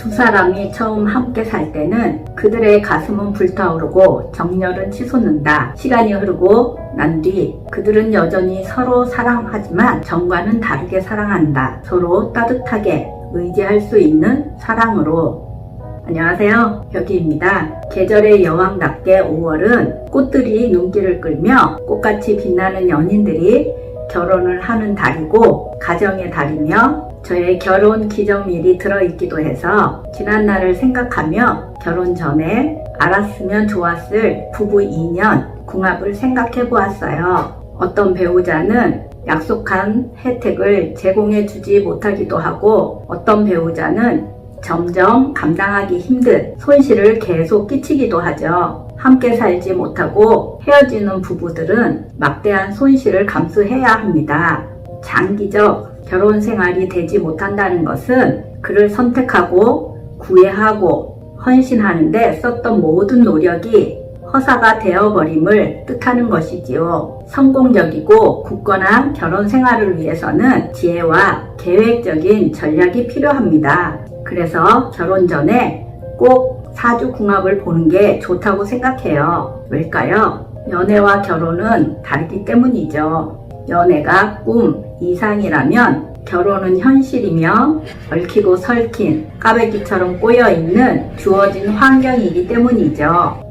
두 사람이 처음 함께 살 때는 그들의 가슴은 불타오르고 정열은 치솟는다. 시간이 흐르고 난 뒤 그들은 여전히 서로 사랑하지만 전과는 다르게 사랑한다. 서로 따뜻하게 의지할 수 있는 사랑으로. 안녕하세요, 혁이입니다. 계절의 여왕답게 5월은 꽃들이 눈길을 끌며 꽃같이 빛나는 연인들이 결혼을 하는 달이고 가정의 달이며 저의 결혼 기념일이 들어있기도 해서 지난 날을 생각하며 결혼 전에 알았으면 좋았을 부부 2년 궁합을 생각해 보았어요. 어떤 배우자는 약속한 혜택을 제공해 주지 못하기도 하고 어떤 배우자는 점점 감당하기 힘든 손실을 계속 끼치기도 하죠. 함께 살지 못하고 헤어지는 부부들은 막대한 손실을 감수해야 합니다. 장기적 결혼 생활이 되지 못한다는 것은 그를 선택하고 구애하고 헌신하는데 썼던 모든 노력이 허사가 되어버림을 뜻하는 것이지요. 성공적이고 굳건한 결혼 생활을 위해서는 지혜와 계획적인 전략이 필요합니다. 그래서 결혼 전에 꼭 사주궁합을 보는 게 좋다고 생각해요. 왜일까요? 연애와 결혼은 다르기 때문이죠. 연애가 꿈, 이상이라면 결혼은 현실이며 얽히고 설킨 까베기처럼 꼬여있는 주어진 환경이기 때문이죠.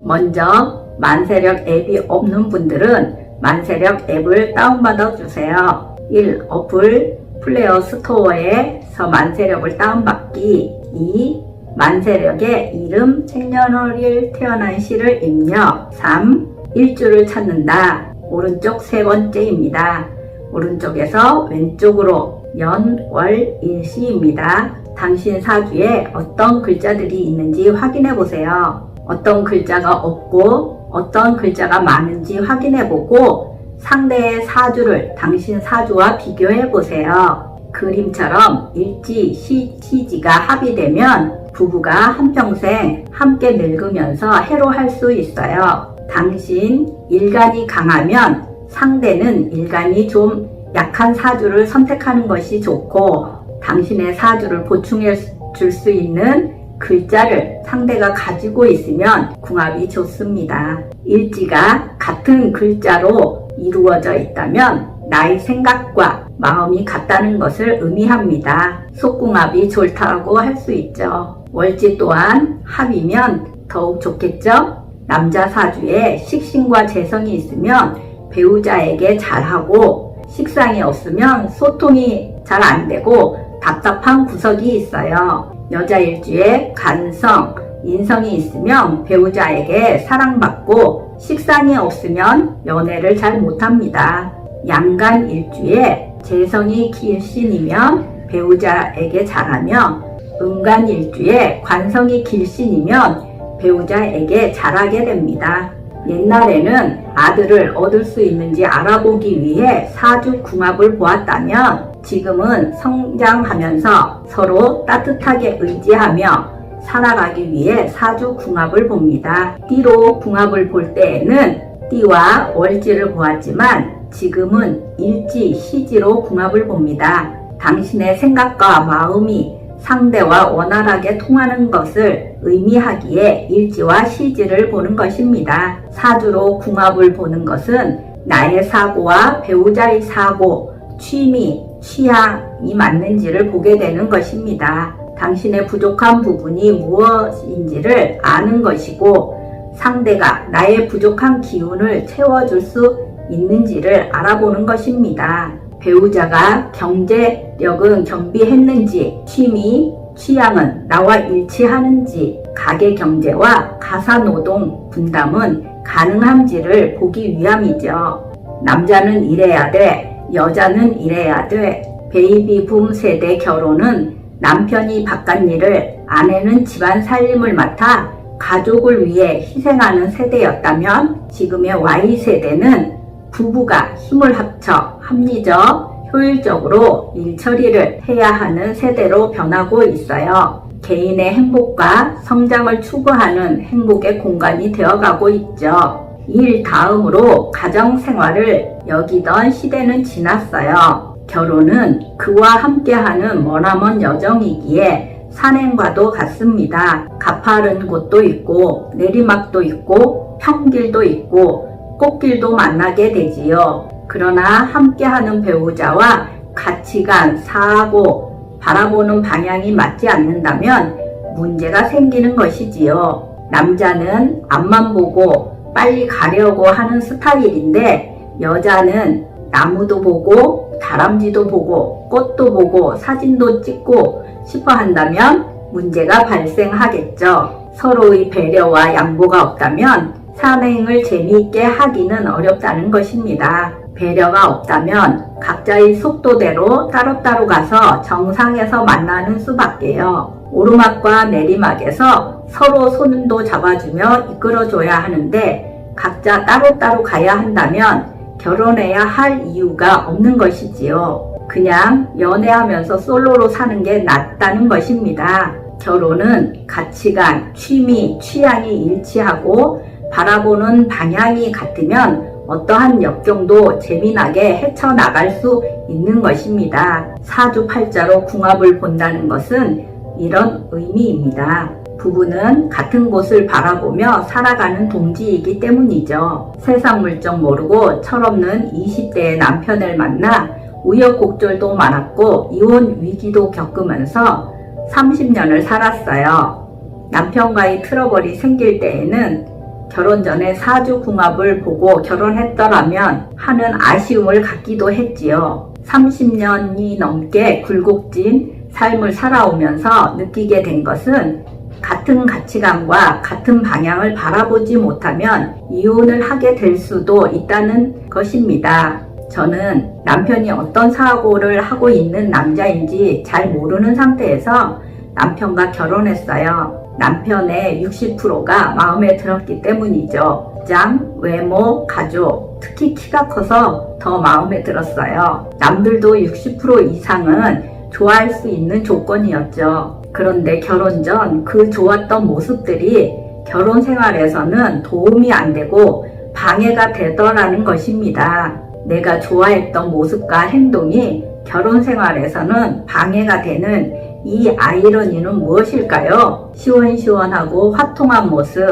먼저 만세력 앱이 없는 분들은 만세력 앱을 다운받아 주세요. 1. 어플 플레이어 스토어에서 만세력을 다운받기. 2. 만세력의 이름, 생년월일, 태어난 시를 입력. 3. 일주를 찾는다. 오른쪽 세 번째입니다. 오른쪽에서 왼쪽으로 연, 월, 일시입니다. 당신 사주에 어떤 글자들이 있는지 확인해 보세요. 어떤 글자가 없고 어떤 글자가 많은지 확인해 보고 상대의 사주를 당신 사주와 비교해 보세요. 그림처럼 일지, 시지가 합의되면 부부가 한평생 함께 늙으면서 해로할 수 있어요. 당신 일간이 강하면 상대는 일간이 좀 약한 사주를 선택하는 것이 좋고 당신의 사주를 보충해 줄 수 있는 글자를 상대가 가지고 있으면 궁합이 좋습니다. 일지가 같은 글자로 이루어져 있다면 나의 생각과 마음이 같다는 것을 의미합니다. 속궁합이 좋다고 할 수 있죠. 월지 또한 합이면 더욱 좋겠죠? 남자 사주에 식신과 재성이 있으면 배우자에게 잘하고 식상이 없으면 소통이 잘 안되고 답답한 구석이 있어요. 여자 일주에 간성, 인성이 있으면 배우자에게 사랑받고 식상이 없으면 연애를 잘 못합니다. 양간 일주에 재성이 길신이면 배우자에게 잘하며 음간 일주에 관성이 길신이면 배우자에게 잘하게 됩니다. 옛날에는 아들을 얻을 수 있는지 알아보기 위해 사주 궁합을 보았다면 지금은 성장하면서 서로 따뜻하게 의지하며 살아가기 위해 사주 궁합을 봅니다. 띠로 궁합을 볼 때에는 띠와 월지를 보았지만 지금은 일지, 시지로 궁합을 봅니다. 당신의 생각과 마음이 상대와 원활하게 통하는 것을 의미하기에 일지와 시지를 보는 것입니다. 사주로 궁합을 보는 것은 나의 사고와 배우자의 사고, 취미, 취향이 맞는지를 보게 되는 것입니다. 당신의 부족한 부분이 무엇인지를 아는 것이고 상대가 나의 부족한 기운을 채워줄 수 있는지를 알아보는 것입니다. 배우자가 경제력은 겸비했는지, 취미, 취향은 나와 일치하는지, 가계 경제와 가사노동 분담은 가능한지를 보기 위함이죠. 남자는 일해야 돼, 여자는 일해야 돼. 베이비붐 세대 결혼은 남편이 바깥일을, 아내는 집안 살림을 맡아 가족을 위해 희생하는 세대였다면 지금의 Y세대는 부부가 힘을 합쳐 합리적, 효율적으로 일처리를 해야 하는 세대로 변하고 있어요. 개인의 행복과 성장을 추구하는 행복의 공간이 되어가고 있죠. 일 다음으로 가정생활을 여기던 시대는 지났어요. 결혼은 그와 함께하는 머나먼 여정이기에 산행과도 같습니다. 가파른 곳도 있고 내리막도 있고 평길도 있고 꽃길도 만나게 되지요. 그러나 함께하는 배우자와 가치관, 사고, 바라보는 방향이 맞지 않는다면 문제가 생기는 것이지요. 남자는 앞만 보고 빨리 가려고 하는 스타일인데 여자는 나무도 보고 다람쥐도 보고 꽃도 보고 사진도 찍고 싶어 한다면 문제가 발생하겠죠. 서로의 배려와 양보가 없다면 산행을 재미있게 하기는 어렵다는 것입니다. 배려가 없다면 각자의 속도대로 따로따로 가서 정상에서 만나는 수밖에요. 오르막과 내리막에서 서로 손도 잡아주며 이끌어줘야 하는데 각자 따로따로 가야 한다면 결혼해야 할 이유가 없는 것이지요. 그냥 연애하면서 솔로로 사는 게 낫다는 것입니다. 결혼은 가치관, 취미, 취향이 일치하고 바라보는 방향이 같으면 어떠한 역경도 재미나게 헤쳐나갈 수 있는 것입니다. 사주팔자로 궁합을 본다는 것은 이런 의미입니다. 부부는 같은 곳을 바라보며 살아가는 동지이기 때문이죠. 세상 물정 모르고 철없는 20대의 남편을 만나 우여곡절도 많았고 이혼 위기도 겪으면서 30년을 살았어요. 남편과의 트러블이 생길 때에는 결혼 전에 사주궁합을 보고 결혼했더라면 하는 아쉬움을 갖기도 했지요. 30년이 넘게 굴곡진 삶을 살아오면서 느끼게 된 것은 같은 가치관과 같은 방향을 바라보지 못하면 이혼을 하게 될 수도 있다는 것입니다. 저는 남편이 어떤 사고를 하고 있는 남자인지 잘 모르는 상태에서 남편과 결혼했어요. 남편의 60%가 마음에 들었기 때문이죠. 장, 외모, 가족, 특히 키가 커서 더 마음에 들었어요. 남들도 60% 이상은 좋아할 수 있는 조건이었죠. 그런데 결혼 전 그 좋았던 모습들이 결혼 생활에서는 도움이 안 되고 방해가 되더라는 것입니다. 내가 좋아했던 모습과 행동이 결혼 생활에서는 방해가 되는 이 아이러니는 무엇일까요? 시원시원하고 화통한 모습,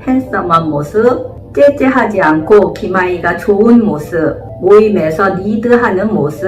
핸섬한 모습, 째째하지 않고 기마이가 좋은 모습, 모임에서 리드하는 모습,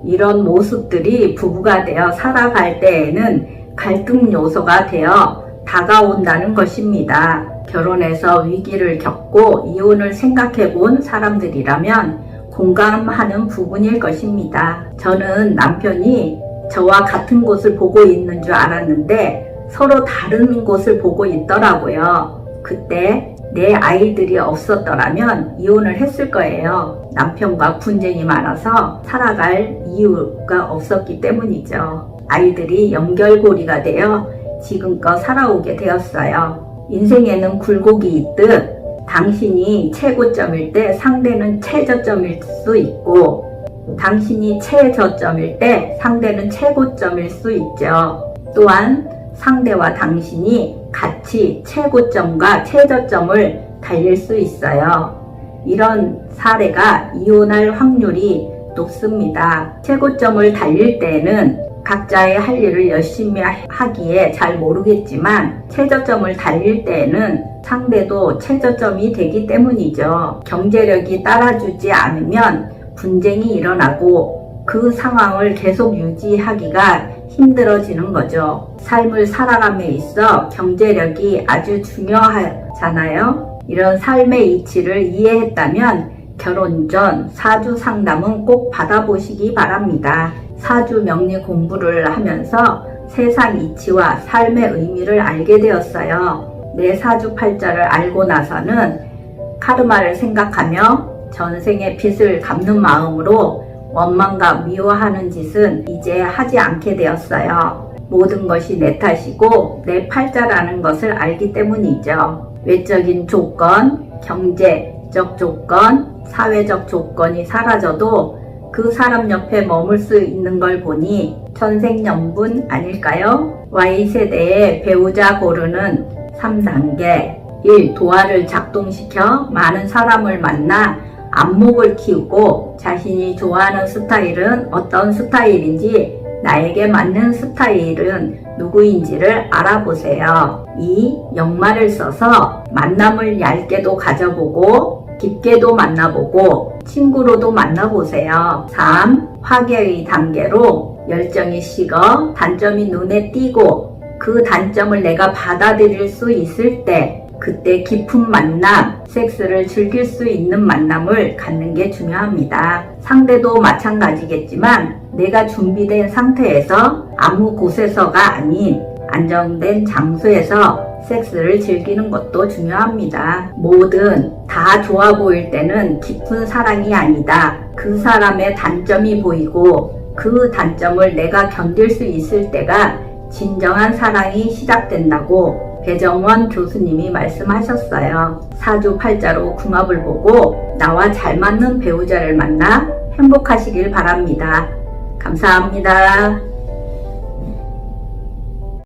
이런 모습들이 부부가 되어 살아갈 때에는 갈등 요소가 되어 다가온다는 것입니다. 결혼해서 위기를 겪고 이혼을 생각해 본 사람들이라면 공감하는 부분일 것입니다. 저는 남편이 저와 같은 곳을 보고 있는 줄 알았는데 서로 다른 곳을 보고 있더라고요. 그때 내 아이들이 없었더라면 이혼을 했을 거예요. 남편과 분쟁이 많아서 살아갈 이유가 없었기 때문이죠. 아이들이 연결고리가 되어 지금껏 살아오게 되었어요. 인생에는 굴곡이 있듯 당신이 최고점일 때 상대는 최저점일 수 있고 당신이 최저점일 때 상대는 최고점일 수 있죠. 또한 상대와 당신이 같이 최고점과 최저점을 달릴 수 있어요. 이런 사례가 이혼할 확률이 높습니다. 최고점을 달릴 때는 각자의 할 일을 열심히 하기에 잘 모르겠지만 최저점을 달릴 때에는 상대도 최저점이 되기 때문이죠. 경제력이 따라주지 않으면 분쟁이 일어나고 그 상황을 계속 유지하기가 힘들어지는 거죠. 삶을 살아감에 있어 경제력이 아주 중요하잖아요. 이런 삶의 이치를 이해했다면 결혼 전 사주 상담은 꼭 받아보시기 바랍니다. 사주 명리 공부를 하면서 세상 이치와 삶의 의미를 알게 되었어요. 내 사주팔자를 알고 나서는 카르마를 생각하며 전생의 빚을 갚는 마음으로 원망과 미워하는 짓은 이제 하지 않게 되었어요. 모든 것이 내 탓이고 내 팔자라는 것을 알기 때문이죠. 외적인 조건, 경제적 조건, 사회적 조건이 사라져도 그 사람 옆에 머물 수 있는 걸 보니 천생연분 아닐까요? Y세대의 배우자 고르는 3단계 1. 도화를 작동시켜 많은 사람을 만나 안목을 키우고 자신이 좋아하는 스타일은 어떤 스타일인지 나에게 맞는 스타일은 누구인지를 알아보세요. 2. 역말을 써서 만남을 얇게도 가져보고 깊게도 만나보고 친구로도 만나보세요. 3. 화계의 단계로 열정이 식어 단점이 눈에 띄고 그 단점을 내가 받아들일 수 있을 때 그때 깊은 만남, 섹스를 즐길 수 있는 만남을 갖는 게 중요합니다. 상대도 마찬가지겠지만 내가 준비된 상태에서 아무 곳에서가 아닌 안정된 장소에서 섹스를 즐기는 것도 중요합니다. 뭐든 다 좋아 보일 때는 깊은 사랑이 아니다. 그 사람의 단점이 보이고 그 단점을 내가 견딜 수 있을 때가 진정한 사랑이 시작된다고 배정원 교수님이 말씀하셨어요. 사주팔자로 궁합을 보고 나와 잘 맞는 배우자를 만나 행복하시길 바랍니다. 감사합니다.